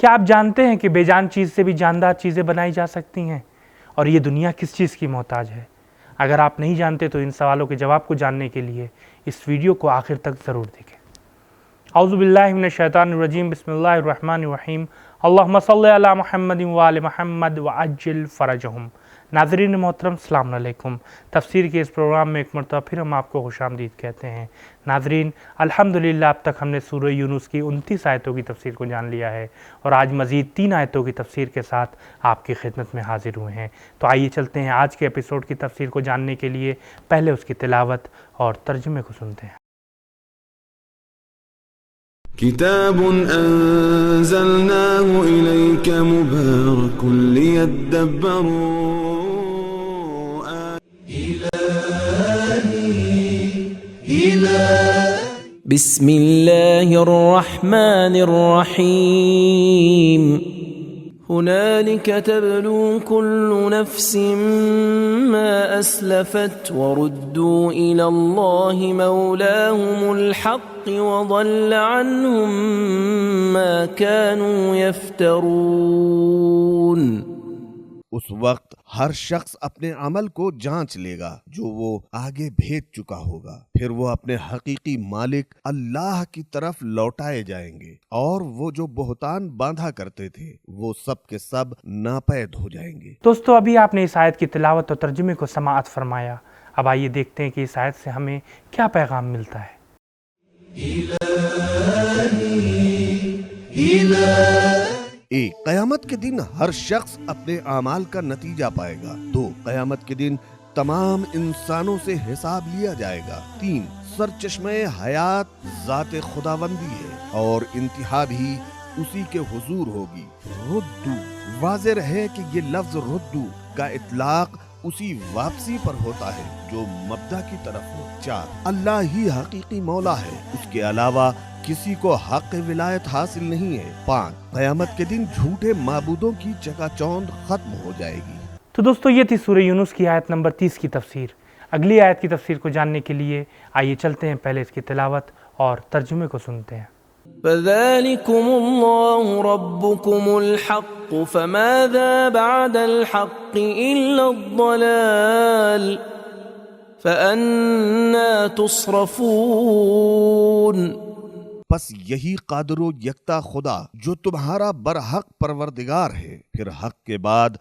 کیا آپ جانتے ہیں کہ بے جان چیز سے بھی جاندار چیزیں بنائی جا سکتی ہیں؟ اور یہ دنیا کس چیز کی محتاج ہے؟ اگر آپ نہیں جانتے تو ان سوالوں کے جواب کو جاننے کے لیے اس ویڈیو کو آخر تک ضرور دیکھیں۔ اعوذ باللہ من الشیطان الرجیم، بسم اللہ الرحمن الرحیم، اللہم صلی علی محمد وآل محمد وعجل فرجہم۔ ناظرین محترم، السلام علیکم۔ تفسیر کے اس پروگرام میں ایک مرتبہ پھر ہم آپ کو خوش آمدید کہتے ہیں۔ ناظرین، الحمدللہ اب تک ہم نے سورہ یونس کی 29 آیتوں کی تفسیر کو جان لیا ہے، اور آج مزید 3 آیتوں کی تفسیر کے ساتھ آپ کی خدمت میں حاضر ہوئے ہیں۔ تو آئیے چلتے ہیں آج کے ایپیسوڈ کی تفسیر کو جاننے کے لیے پہلے اس کی تلاوت اور ترجمے کو سنتے ہیں۔ كتاب أنزلناه إليك مبارك ليدبروا بسم الله الرحمن الرحيم هنالك تبلو كل نفس ما أسلفت وردوا إلى الله مولاهم الحق وضل عنهم ما كانوا يفترون۔ اس وقت ہر شخص اپنے عمل کو جانچ لے گا جو وہ آگے بھیج چکا ہوگا، پھر وہ اپنے حقیقی مالک اللہ کی طرف لوٹائے جائیں گے، اور وہ جو بہتان باندھا کرتے تھے وہ سب کے سب ناپید ہو جائیں گے۔ دوستو، ابھی آپ نے اس آیت کی تلاوت اور ترجمے کو سماعت فرمایا۔ اب آئیے دیکھتے ہیں کہ اس آیت سے ہمیں کیا پیغام ملتا ہے۔ ایک، قیامت کے دن ہر شخص اپنے اعمال کا نتیجہ پائے گا۔ دو، قیامت کے دن تمام انسانوں سے حساب لیا جائے گا۔ تین، سرچشمہ حیات ذات خداوندی ہے اور انتہا بھی اسی کے حضور ہوگی۔ ردو، واضح رہے کہ یہ لفظ ردو کا اطلاق اسی واپسی پر ہوتا ہے جو مبدا کی طرف ہو۔ چار، اللہ ہی حقیقی مولا ہے، اس کے علاوہ کسی کو حق ولایت حاصل نہیں ہے۔ پانچ، قیامت کے دن جھوٹے معبودوں کی چکا چوند ختم ہو جائے گی۔ تو دوستو، یہ تھی سورہ یونس کی آیت نمبر 30 کی تفسیر۔ اگلی آیت کی تفسیر کو جاننے کے لیے آئیے چلتے ہیں پہلے اس کی تلاوت اور ترجمے کو سنتے ہیں۔ فذلكم الله ربكم الحق فماذا بعد الحق إلا الضلال فأنا تصرفون۔ پس یہی قادر و یکتا خدا جو تمہارا برحق پروردگار ہے، پھر حق کے بعد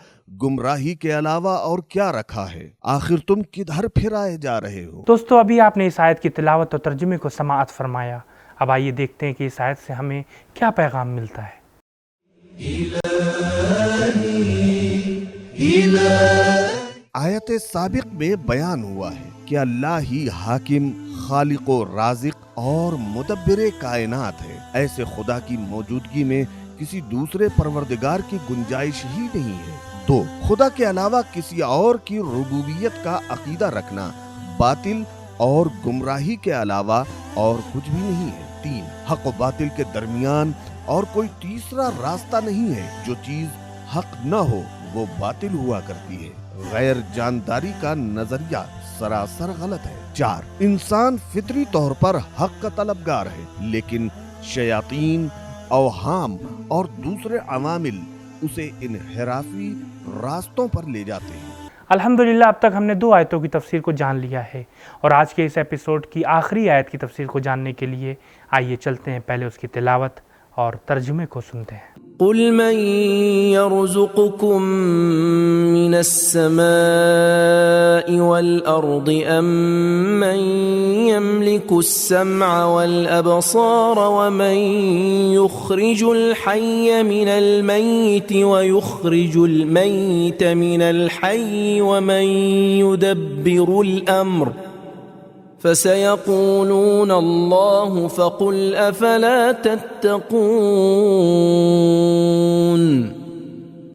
گمراہی کے علاوہ اور کیا رکھا ہے؟ آخر تم کدھر پھرائے جا رہے ہو؟ دوستو، ابھی آپ نے اس آیت کی تلاوت اور ترجمے کو سماعت فرمایا۔ اب آئیے دیکھتے ہیں کہ اس آیت سے ہمیں کیا پیغام ملتا ہے۔ آیت سابق میں بیان ہوا ہے کہ اللہ ہی حاکم، خالق و رازق اور مدبر کائنات ہے۔ ایسے خدا کی موجودگی میں کسی دوسرے پروردگار کی گنجائش ہی نہیں ہے۔ دو، خدا کے علاوہ کسی اور کی ربوبیت کا عقیدہ رکھنا باطل اور گمراہی کے علاوہ اور کچھ بھی نہیں ہے۔ تین، حق و باطل کے درمیان اور کوئی تیسرا راستہ نہیں ہے۔ جو چیز حق نہ ہو وہ باطل ہوا کرتی ہے۔ غیر جانداری کا نظریہ سراسر غلط ہے۔ چار، انسان فطری طور پر حق کا طلبگار ہے، لیکن شیاطین، اوہام اور دوسرے عوامل اسے انحرافی راستوں پر لے جاتے ہیں۔ الحمدللہ، اب تک ہم نے 2 آیتوں کی تفسیر کو جان لیا ہے، اور آج کے اس ایپیسوڈ کی آخری آیت کی تفسیر کو جاننے کے لیے آئیے چلتے ہیں پہلے اس کی تلاوت اور ترجمے کو سنتے ہیں۔ قل من يرزقكم من السماء والأرض أم من يملك السمع والأبصار ومن يخرج الحي من الميت ويخرج الميت من الحي ومن يدبر الأمر فسيقولون الله فقل أفلا تتقون۔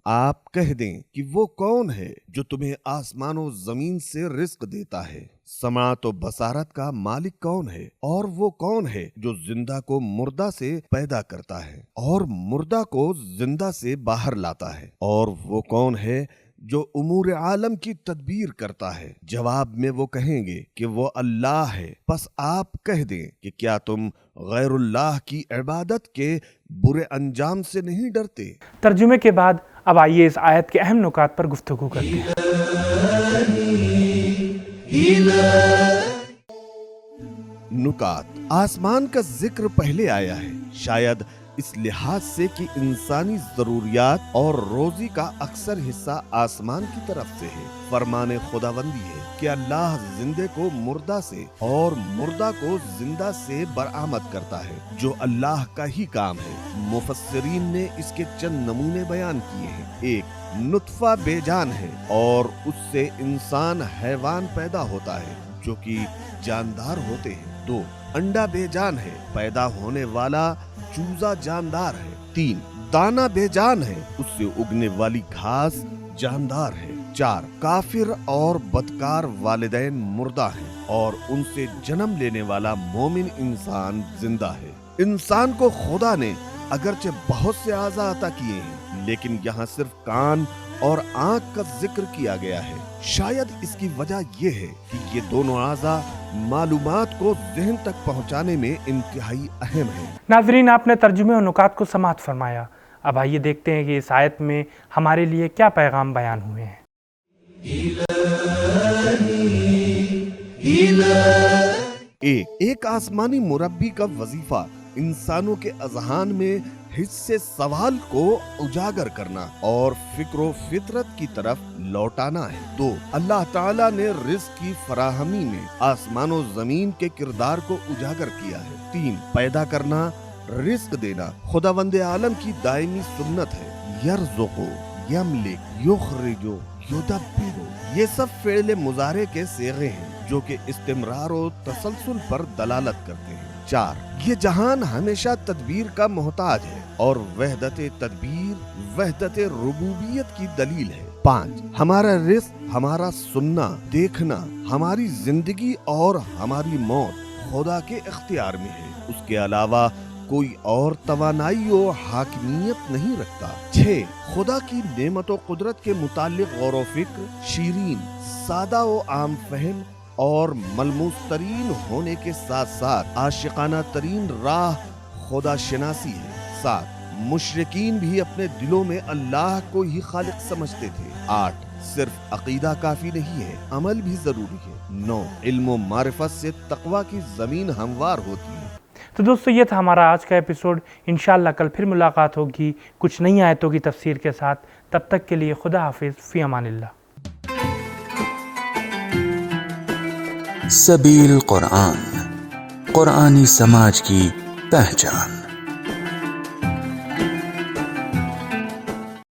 آپ کہہ دیں کہ وہ کون ہے جو تمہیں آسمان و زمین سے رزق دیتا ہے؟ سماعت و بصارت کا مالک کون ہے؟ اور وہ کون ہے جو زندہ کو مردہ سے پیدا کرتا ہے اور مردہ کو زندہ سے باہر لاتا ہے؟ اور وہ کون ہے جو امور عالم کی تدبیر کرتا ہے؟ جواب میں وہ کہیں گے کہ وہ اللہ ہے۔ پس آپ کہہ دیں کہ کیا تم غیر اللہ کی عبادت کے برے انجام سے نہیں ڈرتے؟ ترجمے کے بعد اب آئیے اس آیت کے اہم نکات پر گفتگو کرتے ہیں۔ نکات: آسمان کا ذکر پہلے آیا ہے، شاید اس لحاظ سے کہ انسانی ضروریات اور روزی کا اکثر حصہ آسمان کی طرف سے ہے۔ فرمان خداوندی ہے کہ اللہ زندے کو مردہ سے اور مردہ کو زندہ سے برآمد کرتا ہے، جو اللہ کا ہی کام ہے۔ مفسرین نے اس کے چند نمونے بیان کیے ہیں۔ ایک، نطفہ بے جان ہے اور اس سے انسان حیوان پیدا ہوتا ہے جو کہ جاندار ہوتے ہیں۔ دو، انڈا بے جان ہے، پیدا ہونے والا چوزا جاندار ہے۔ تین، دانا بے جان ہے، اس سے اگنے والی گھاس جاندار ہے۔ چار، کافر اور بدکار والدین مردہ ہیں اور ان سے جنم لینے والا مومن انسان زندہ ہے۔ انسان کو خدا نے اگرچہ بہت سے اعضاء عطا کیے ہیں، لیکن یہاں صرف کان اور آنکھ کا ذکر کیا گیا ہے۔ شاید اس کی وجہ یہ ہے کہ یہ دونوں اعضاء معلومات کو ذہن تک پہنچانے میں انتہائی اہم ہیں۔ ناظرین، آپ نے ترجمے اور نکات کو سماعت فرمایا۔ اب آئیے دیکھتے ہیں کہ اس آیت میں ہمارے لیے کیا پیغام بیان ہوئے ہیں۔ ایک آسمانی مربی کا وظیفہ انسانوں کے اذہان میں حصے سوال کو اجاگر کرنا اور فکر و فطرت کی طرف لوٹانا ہے۔ دو، اللہ تعالیٰ نے رزق کی فراہمی میں آسمان و زمین کے کردار کو اجاگر کیا ہے۔ تین، پیدا کرنا، رزق دینا خداوند عالم کی دائمی سنت ہے۔ یرزقو، یملک، یخرجو، یدبرو، یہ سب فعل مضارع کے صیغے ہیں جو کہ استمرار و تسلسل پر دلالت کرتے ہیں۔ چار، یہ جہان ہمیشہ تدبیر کا محتاج ہے اور وحدت تدبیر وحدت ربوبیت کی دلیل ہے۔ پانچ، ہمارا رزق، ہمارا سننا، دیکھنا، ہماری زندگی اور ہماری موت خدا کے اختیار میں ہے، اس کے علاوہ کوئی اور توانائی و حاکمیت نہیں رکھتا۔ چھ، خدا کی نعمت و قدرت کے متعلق غور و فکر شیرین، سادہ و عام فہم اور ملموس ترین ہونے کے ساتھ ساتھ عاشقانہ ترین راہ خدا شناسی ہے۔ سات، مشرکین بھی اپنے دلوں میں اللہ کو ہی خالق سمجھتے تھے۔ آٹھ، صرف عقیدہ کافی نہیں ہے، عمل بھی ضروری ہے۔ نو، علم و معرفت سے تقوی کی زمین ہموار ہوتی ہے۔ تو دوستو، یہ تھا ہمارا آج کا ایپیسوڈ۔ انشاءاللہ کل پھر ملاقات ہوگی کچھ نئی آیتوں کی تفسیر کے ساتھ۔ تب تک کے لیے خدا حافظ، فی امان اللہ۔ سبیل قرآن، قرآنی سماج کی پہچان۔